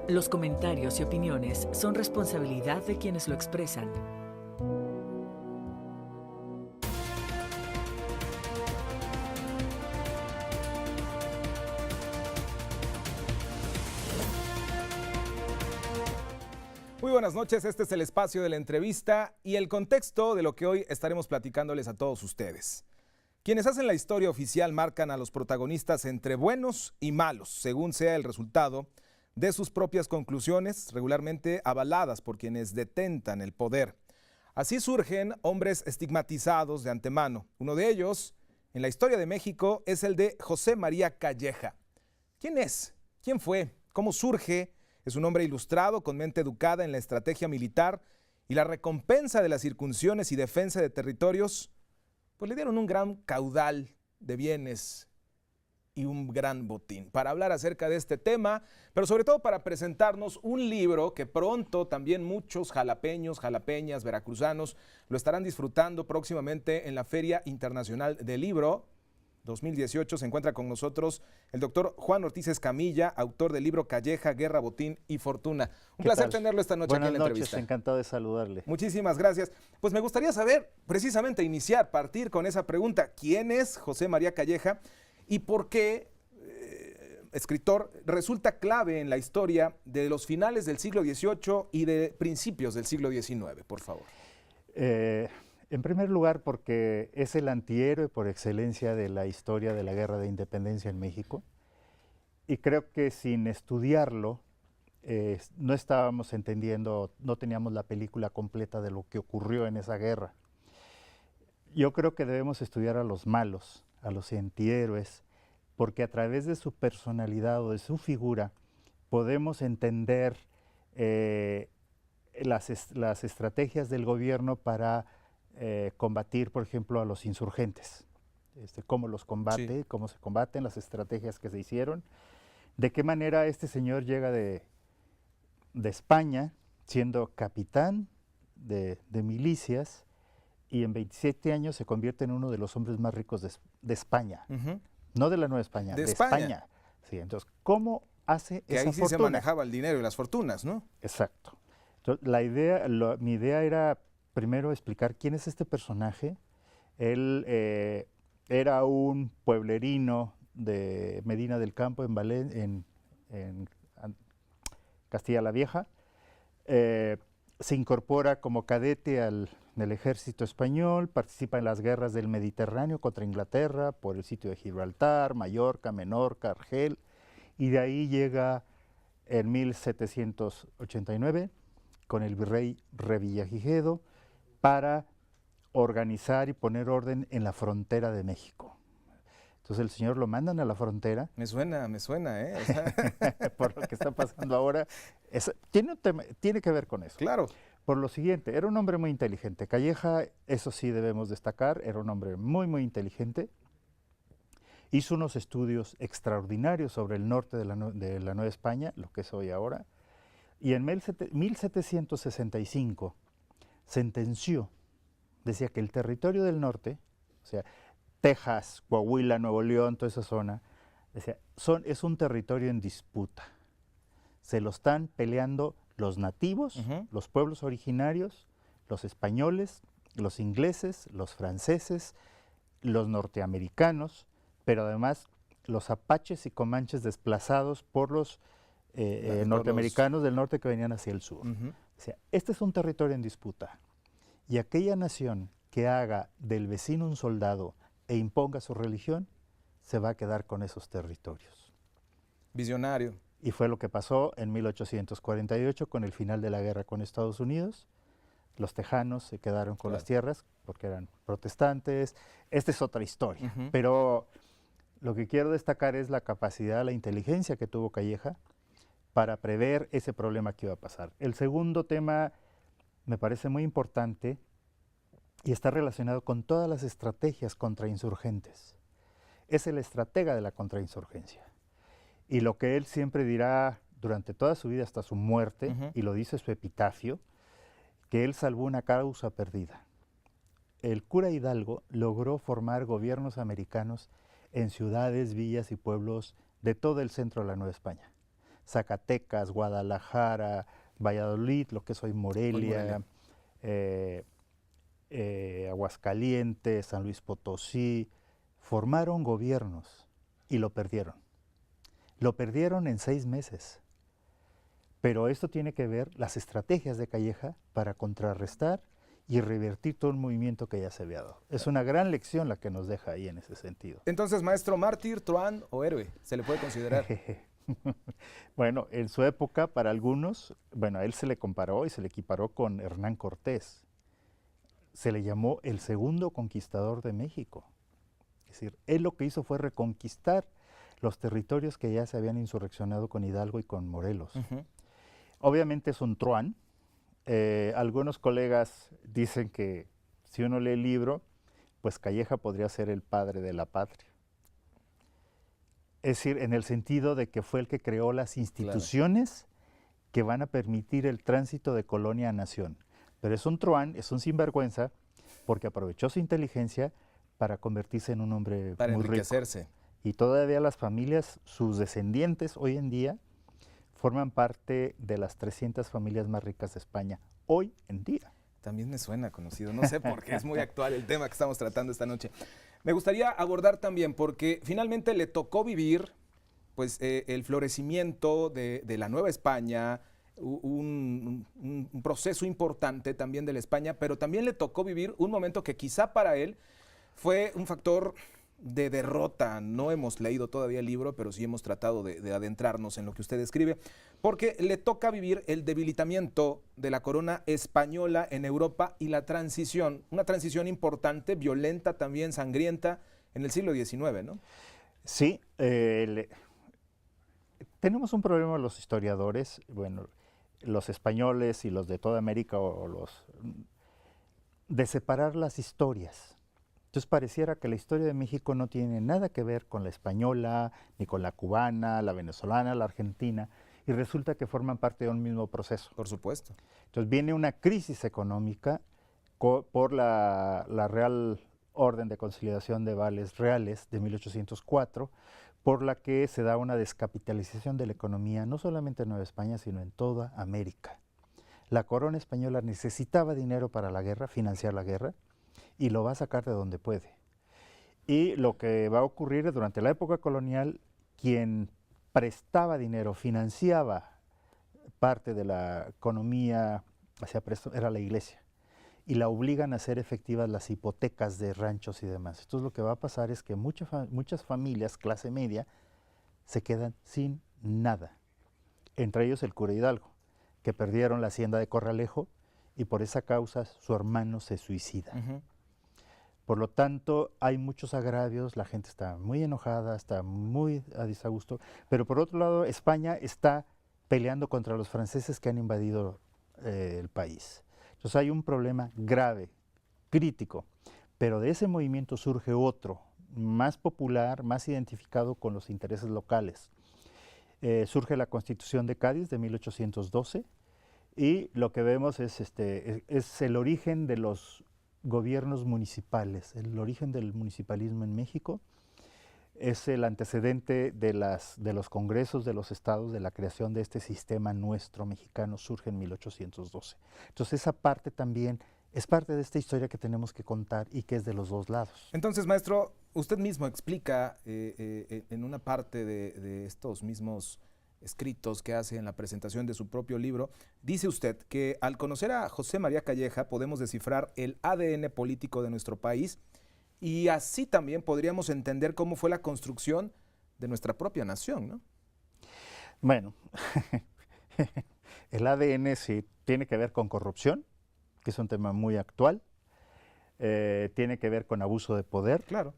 Los comentarios y opiniones son responsabilidad de quienes lo expresan. Muy buenas noches, este es el espacio de la entrevista y el contexto de lo que hoy estaremos platicándoles a todos ustedes. Quienes hacen la historia oficial marcan a los protagonistas entre buenos y malos, según sea el resultado de sus propias conclusiones, regularmente avaladas por quienes detentan el poder. Así surgen hombres estigmatizados de antemano. Uno de ellos, en la historia de México, es el de José María Calleja. ¿Quién es? ¿Quién fue? ¿Cómo surge? Es un hombre ilustrado, con mente educada en la estrategia militar y la recompensa de las incursiones y defensa de territorios, pues le dieron un gran caudal de bienes y un gran botín. Para hablar acerca de este tema, pero sobre todo para presentarnos un libro que pronto también muchos jalapeños, jalapeñas, veracruzanos lo estarán disfrutando próximamente en la Feria Internacional del Libro 2018. Se encuentra con nosotros el doctor Juan Ortiz Escamilla, autor del libro Calleja, Guerra, Botín y Fortuna. Un placer tenerlo esta noche aquí en la entrevista. Buenas noches, encantado de saludarle. Muchísimas gracias. Pues me gustaría saber, precisamente partir con esa pregunta. ¿Quién es José María Calleja y por qué, escritor, resulta clave en la historia de los finales del siglo XVIII y de principios del siglo XIX? Por favor. En primer lugar, porque es el antihéroe por excelencia de la historia de la Guerra de Independencia en México. Y creo que sin estudiarlo, no estábamos entendiendo, no teníamos la película completa de lo que ocurrió en esa guerra. Yo creo que debemos estudiar a los malos, a los antihéroes, porque a través de su personalidad o de su figura podemos entender las estrategias del gobierno para combatir, por ejemplo, a los insurgentes, cómo los combate, sí, cómo se combaten, las estrategias que se hicieron, de qué manera este señor llega de España siendo capitán de milicias y en 27 años se convierte en uno de los hombres más ricos de España, no de la Nueva España, de España. Sí, entonces, ¿cómo hace que esa ahí sí fortuna? Se manejaba el dinero y las fortunas, ¿no? Exacto. Entonces, mi idea era primero explicar quién es este personaje. Él era un pueblerino de Medina del Campo, en Castilla la Vieja. Se incorpora como cadete al ejército español, participa en las guerras del Mediterráneo contra Inglaterra, por el sitio de Gibraltar, Mallorca, Menorca, Argel, y de ahí llega en 1789 con el virrey Revillagigedo, para organizar y poner orden en la frontera de México. Entonces el señor lo mandan a la frontera. Me suena, ¿eh? O sea, por lo que está pasando ahora. Tiene que ver con eso. Claro. Por lo siguiente, era un hombre muy inteligente. Calleja, eso sí debemos destacar, era un hombre muy, muy inteligente. Hizo unos estudios extraordinarios sobre el norte de la Nueva España, lo que es hoy ahora. Y en 1765 sentenció, decía que el territorio del norte, o sea, Texas, Coahuila, Nuevo León, toda esa zona, decía, es un territorio en disputa. Se lo están peleando los nativos, los pueblos originarios, los españoles, los ingleses, los franceses, los norteamericanos, pero además los apaches y comanches desplazados por los norteamericanos del norte que venían hacia el sur. O sea, este es un territorio en disputa y aquella nación que haga del vecino un soldado e imponga su religión, se va a quedar con esos territorios. Visionario. Y fue lo que pasó en 1848 con el final de la guerra con Estados Unidos. Los tejanos se quedaron con las tierras porque eran protestantes. Esta es otra historia, pero lo que quiero destacar es la capacidad, la inteligencia que tuvo Calleja para prever ese problema que iba a pasar. El segundo tema me parece muy importante y está relacionado con todas las estrategias contrainsurgentes. Es el estratega de la contrainsurgencia. Y lo que él siempre dirá durante toda su vida hasta su muerte, y lo dice su epitafio, que él salvó una causa perdida. El cura Hidalgo logró formar gobiernos americanos en ciudades, villas y pueblos de todo el centro de la Nueva España. Zacatecas, Guadalajara, Valladolid, lo que es hoy Morelia, Aguascalientes, San Luis Potosí, formaron gobiernos y lo perdieron. Lo perdieron en 6 meses. Pero esto tiene que ver las estrategias de Calleja para contrarrestar y revertir todo el movimiento que ya se había dado. Es una gran lección la que nos deja ahí en ese sentido. Entonces, maestro, mártir, truán o héroe, ¿se le puede considerar? Bueno, en su época, para algunos, bueno, a él se le comparó y se le equiparó con Hernán Cortés. Se le llamó el segundo conquistador de México. Es decir, él lo que hizo fue reconquistar los territorios que ya se habían insurreccionado con Hidalgo y con Morelos. Obviamente es un truán. Algunos colegas dicen que si uno lee el libro, pues Calleja podría ser el padre de la patria. Es decir, en el sentido de que fue el que creó las instituciones que van a permitir el tránsito de colonia a nación. Pero es un truán, es un sinvergüenza, porque aprovechó su inteligencia para convertirse en un hombre para muy enriquecerse. rico. Y todavía las familias, sus descendientes hoy en día, forman parte de las 300 familias más ricas de España, hoy en día. También me suena conocido, no sé por qué, es muy actual el tema que estamos tratando esta noche. Me gustaría abordar también, porque finalmente le tocó vivir pues, el florecimiento de la Nueva España, un proceso importante también de la España, pero también le tocó vivir un momento que quizá para él fue un factor de derrota. No hemos leído todavía el libro, pero sí hemos tratado de adentrarnos en lo que usted escribe, porque le toca vivir el debilitamiento de la corona española en Europa y la transición, una transición importante, violenta también, sangrienta, en el siglo XIX, ¿no? Sí, tenemos un problema los historiadores, bueno, los españoles y los de toda América, de separar las historias. Entonces pareciera que la historia de México no tiene nada que ver con la española, ni con la cubana, la venezolana, la argentina, y resulta que forman parte de un mismo proceso. Por supuesto. Entonces viene una crisis económica por la Real Orden de Consolidación de Vales Reales de 1804, por la que se da una descapitalización de la economía, no solamente en Nueva España, sino en toda América. La corona española necesitaba dinero para la guerra, financiar la guerra, y lo va a sacar de donde puede. Y lo que va a ocurrir es durante la época colonial, quien prestaba dinero, financiaba parte de la economía, era la iglesia, y la obligan a hacer efectivas las hipotecas de ranchos y demás. Entonces lo que va a pasar es que muchas familias, clase media, se quedan sin nada. Entre ellos el cura Hidalgo, que perdieron la hacienda de Corralejo y por esa causa su hermano se suicida. Por lo tanto, hay muchos agravios, la gente está muy enojada, está muy a disgusto, pero por otro lado, España está peleando contra los franceses que han invadido el país. Entonces hay un problema grave, crítico, pero de ese movimiento surge otro, más popular, más identificado con los intereses locales. Surge la Constitución de Cádiz de 1812 y lo que vemos es el origen de los gobiernos municipales, el origen del municipalismo en México, es el antecedente de los congresos de los estados, de la creación de este sistema nuestro mexicano, surge en 1812. Entonces esa parte también es parte de esta historia que tenemos que contar y que es de los dos lados. Entonces, maestro, usted mismo explica en una parte de estos mismos escritos que hace en la presentación de su propio libro, dice usted que al conocer a José María Calleja podemos descifrar el ADN político de nuestro país y así también podríamos entender cómo fue la construcción de nuestra propia nación, ¿no? Bueno, el ADN sí tiene que ver con corrupción, que es un tema muy actual, tiene que ver con abuso de poder, claro,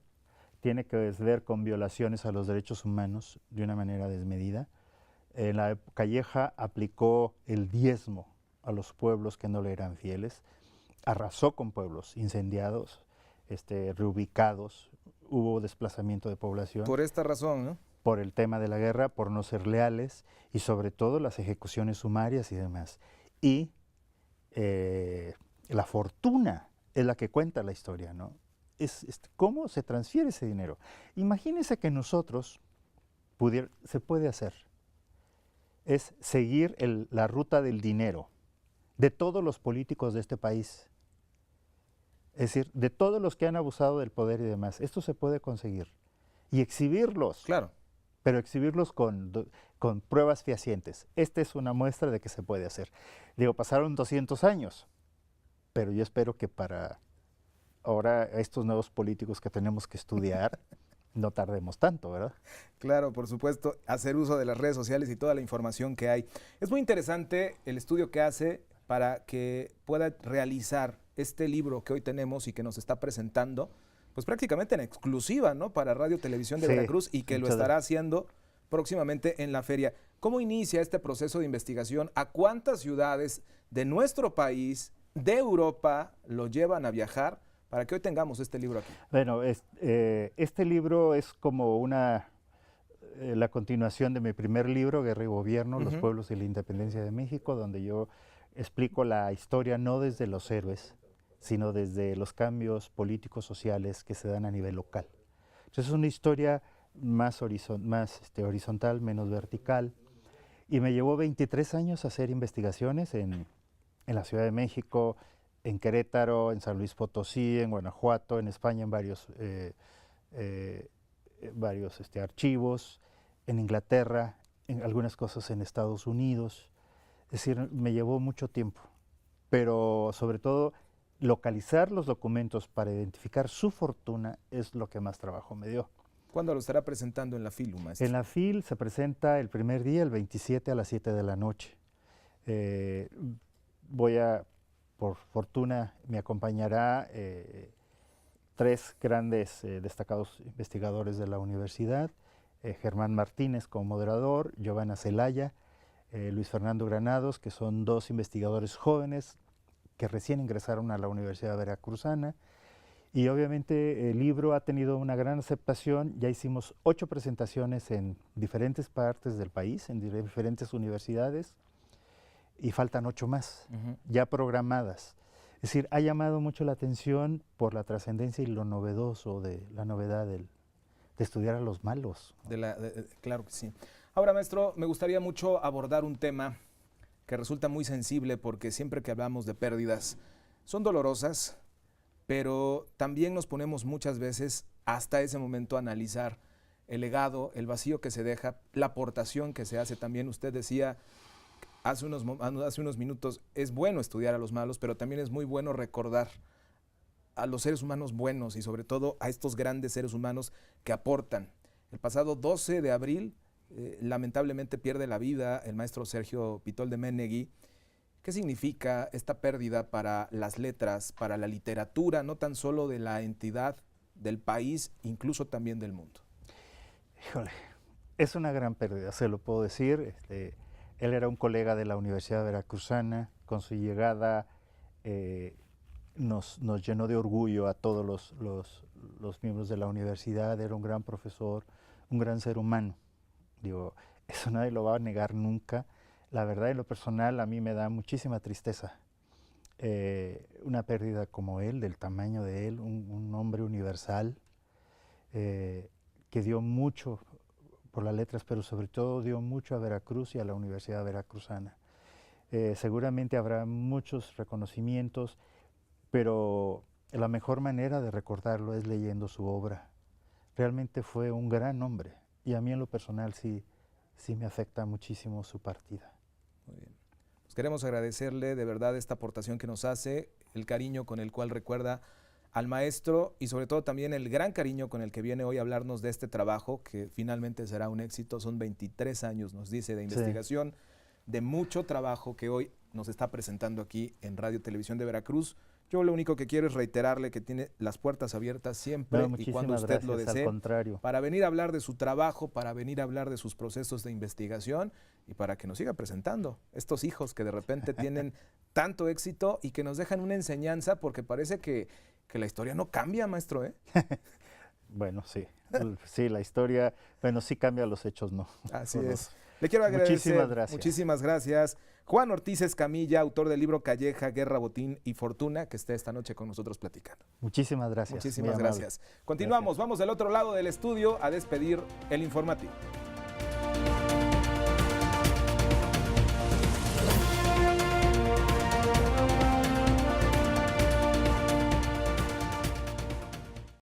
tiene que ver con violaciones a los derechos humanos de una manera desmedida. La Calleja aplicó el diezmo a los pueblos que no le eran fieles, arrasó con pueblos incendiados, reubicados, hubo desplazamiento de población. Por esta razón, ¿no? Por el tema de la guerra, por no ser leales y sobre todo las ejecuciones sumarias y demás. Y la fortuna es la que cuenta la historia, ¿no? ¿Cómo se transfiere ese dinero? Imagínense que nosotros se puede hacer. es seguir la ruta del dinero de todos los políticos de este país. Es decir, de todos los que han abusado del poder y demás. Esto se puede conseguir. Y exhibirlos. Claro. Pero exhibirlos con pruebas fehacientes. Esta es una muestra de que se puede hacer. Digo, pasaron 200 años, pero yo espero que para ahora estos nuevos políticos que tenemos que estudiar, no tardemos tanto, ¿verdad? Claro, por supuesto, hacer uso de las redes sociales y toda la información que hay. Es muy interesante el estudio que hace para que pueda realizar este libro que hoy tenemos y que nos está presentando, pues prácticamente en exclusiva, ¿no? Para Radio Televisión de Veracruz, y que lo estará haciendo próximamente en la feria. ¿Cómo inicia este proceso de investigación? ¿A cuántas ciudades de nuestro país, de Europa, lo llevan a viajar para que hoy tengamos este libro aquí? Bueno, este libro es como la continuación de mi primer libro, Guerra y Gobierno, Los pueblos y la independencia de México, donde yo explico la historia no desde los héroes, sino desde los cambios políticos sociales que se dan a nivel local. Entonces es una historia más horizontal, menos vertical, y me llevó 23 años hacer investigaciones en la Ciudad de México, en Querétaro, en San Luis Potosí, en Guanajuato, en España, en varios archivos, en Inglaterra, en algunas cosas en Estados Unidos. Es decir, me llevó mucho tiempo, pero sobre todo localizar los documentos para identificar su fortuna es lo que más trabajo me dio. ¿Cuándo lo estará presentando en la FIL, maestro? En la FIL se presenta el primer día, el 27 a las 7 de la noche. Por fortuna, me acompañará 3 grandes destacados investigadores de la universidad, Germán Martínez como moderador, Giovanna Celaya, Luis Fernando Granados, que son 2 investigadores jóvenes que recién ingresaron a la Universidad Veracruzana. Y obviamente el libro ha tenido una gran aceptación. Ya hicimos 8 presentaciones en diferentes partes del país, en diferentes universidades, y faltan 8 más, ya programadas. Es decir, ha llamado mucho la atención por la trascendencia y lo novedoso de la novedad de estudiar a los malos. Claro que sí. Ahora, maestro, me gustaría mucho abordar un tema que resulta muy sensible, porque siempre que hablamos de pérdidas son dolorosas, pero también nos ponemos muchas veces hasta ese momento a analizar el legado, el vacío que se deja, la aportación que se hace. También usted decía hace unos minutos, es bueno estudiar a los malos, pero también es muy bueno recordar a los seres humanos buenos y sobre todo a estos grandes seres humanos que aportan. El pasado 12 de abril, lamentablemente pierde la vida el maestro Sergio Pitol de Menegui. ¿Qué significa esta pérdida para las letras, para la literatura, no tan solo de la entidad, del país, incluso también del mundo? Híjole, es una gran pérdida, se lo puedo decir. Él era un colega de la Universidad Veracruzana. Con su llegada nos llenó de orgullo a todos los miembros de la universidad. Era un gran profesor, un gran ser humano. Digo, eso nadie lo va a negar nunca. La verdad, en lo personal, a mí me da muchísima tristeza. Una pérdida como él, del tamaño de él, un hombre universal, que dio mucho por las letras, pero sobre todo dio mucho a Veracruz y a la Universidad Veracruzana. Seguramente habrá muchos reconocimientos, pero la mejor manera de recordarlo es leyendo su obra. Realmente fue un gran hombre, y a mí en lo personal sí me afecta muchísimo su partida. Muy bien. Pues queremos agradecerle de verdad esta aportación que nos hace, el cariño con el cual recuerda al maestro y sobre todo también el gran cariño con el que viene hoy a hablarnos de este trabajo que finalmente será un éxito. Son 23 años, nos dice, de investigación, de mucho trabajo que hoy nos está presentando aquí en Radio Televisión de Veracruz. Yo lo único que quiero es reiterarle que tiene las puertas abiertas siempre y cuando usted lo desee, para venir a hablar de su trabajo, para venir a hablar de sus procesos de investigación y para que nos siga presentando estos hijos que de repente tienen tanto éxito y que nos dejan una enseñanza, porque parece que la historia no cambia, maestro, ¿eh? Bueno, sí. Sí, la historia, bueno, sí cambia, los hechos no. Así es. Le quiero agradecer. Muchísimas gracias. Muchísimas gracias. Juan Ortiz Escamilla, autor del libro Calleja, Guerra, Botín y Fortuna, que esté esta noche con nosotros platicando. Muchísimas gracias. Muchísimas gracias. Continuamos, vamos del otro lado del estudio a despedir el informativo.